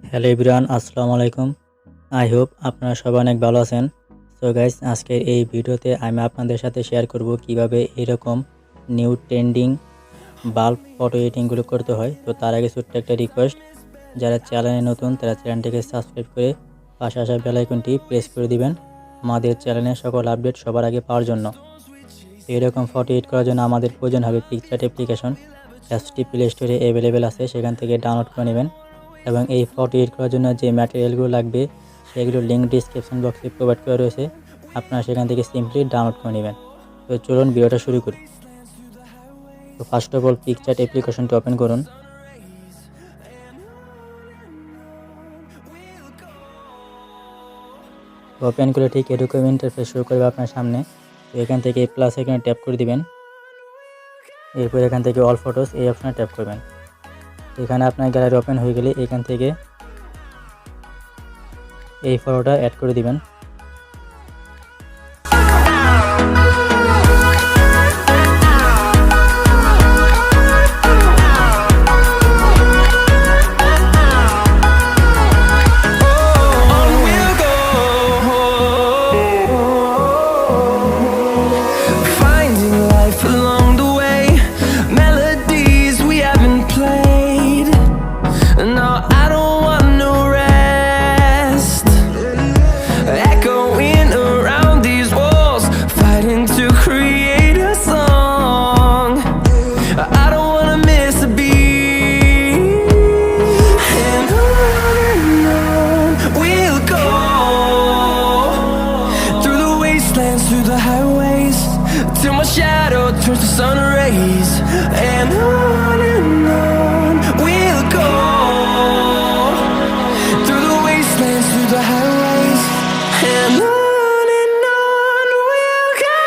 Hello everyone, আসসালামু আলাইকুম। I hope আপনারা সবাই অনেক ভালো আছেন। সো গাইস, আজকের এই ভিডিওতে আমি আপনাদের সাথে শেয়ার করব কিভাবে এরকম নিউ ট্রেন্ডিং বাল্ব ফটো এডিটিংগুলো করতে হয়। তো তার আগে ছোট্ট একটা রিকোয়েস্ট, যারা চ্যানেলে নতুন তারা চ্যানেলটিকে সাবস্ক্রাইব করে পাশে আসা বেল আইকনটি প্রেস করে দিবেন আমাদের চ্যানেলের সকল আপডেট সবার আগে পাওয়ার জন্য। এরকম ফটো এডিট করার জন্য আমাদের প্রয়োজন হবে পিকচার্ট অ্যাপ্লিকেশন। অ্যাপসটি প্লে স্টোরে অ্যাভেলেবেল আছে, সেখান থেকে ডাউনলোড করে নেবেন। এবং এই ফটো এডিট করার জন্য যে ম্যাটেরিয়ালগুলো লাগবে সেগুলোর লিঙ্ক ডিসক্রিপশন বক্সে প্রোভাইড করা রয়েছে, আপনারা সেখান থেকে সিম্পলি ডাউনলোড করে নেবেন। তো চলুন ভিডিওটা শুরু করি। তো ফার্স্ট অফ অল পিকচার্ট অ্যাপ্লিকেশনটি ওপেন করুন। ওপেন করে ঠিক এরকম ইন্টারফেস শুরু করবে আপনার সামনে। তো এখান থেকে প্লাস এখানে ট্যাপ করে দিবেন। এরপর এখান থেকে অল ফটোস এই অপশানে ট্যাপ করবেন। এখানে আপনার গ্যালারি ওপেন হয়ে গেলে এখান থেকে এই ফটোটা অ্যাড করে দিবেন। Through the highways till my shadow turns to sun rays, and on we'll go through the wastelands, through the highways, and on we'll go.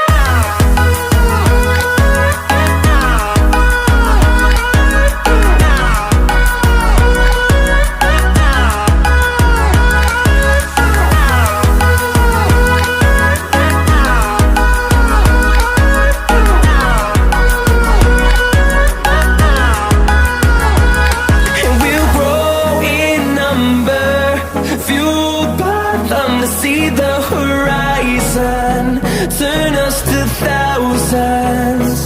See the horizon turn us to thousands,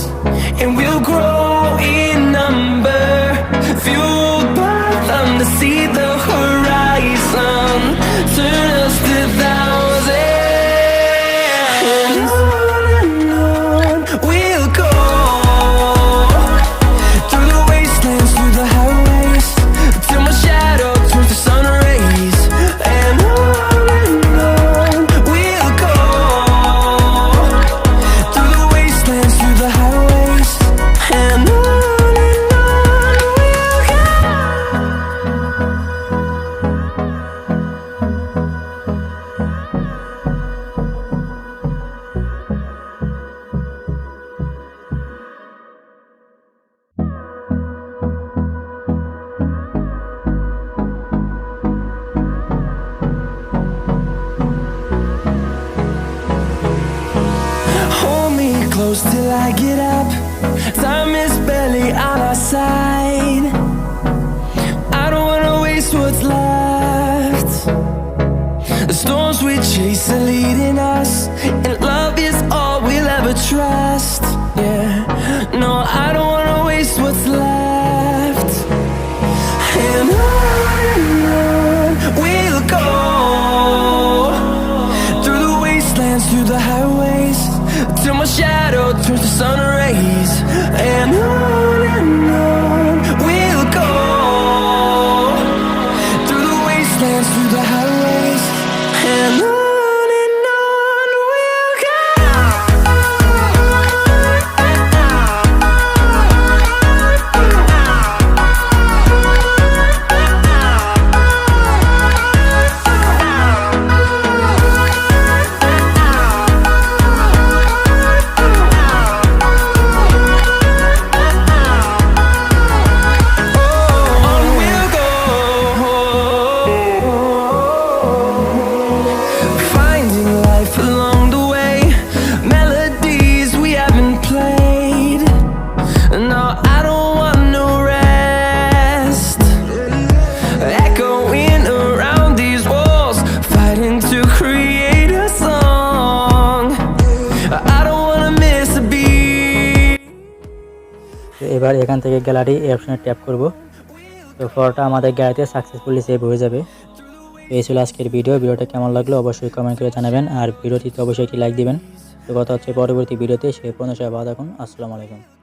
and we'll grow in number, fueled by them. To see the horizon turn us to thousands, and on we'll go through the wastelands, through the highways, till my shadow turns to sun rays, and on close till I get up. Time is barely on our side. I don't wanna waste what's left. The storms we chase are leading us, and love is all we'll ever trust. Yeah, no, I don't wanna waste what's left. And on we'll go through the wastelands, through the highways, till my shadow turns to sun rays, and on we'll go through the wastelands, through the highways, and on we'll go. এবার এখান থেকে gallery এই অপশনে tap করব। তো ফটোটা আমাদের গ্যালারিতে সাকসেসফুলি সেভ হয়ে যাবে। তো এই ছিল আজকের ভিডিওটা কেমন লাগলো অবশ্যই কমেন্ট করে জানাবেন, আর ভিডিওটিতে অবশ্যই একটি লাইক দিবেন। তো কথা হচ্ছে পরবর্তী ভিডিওতে, সে পর্যন্ত সবাই ভালো থাকুন। আসসালামু আলাইকুম।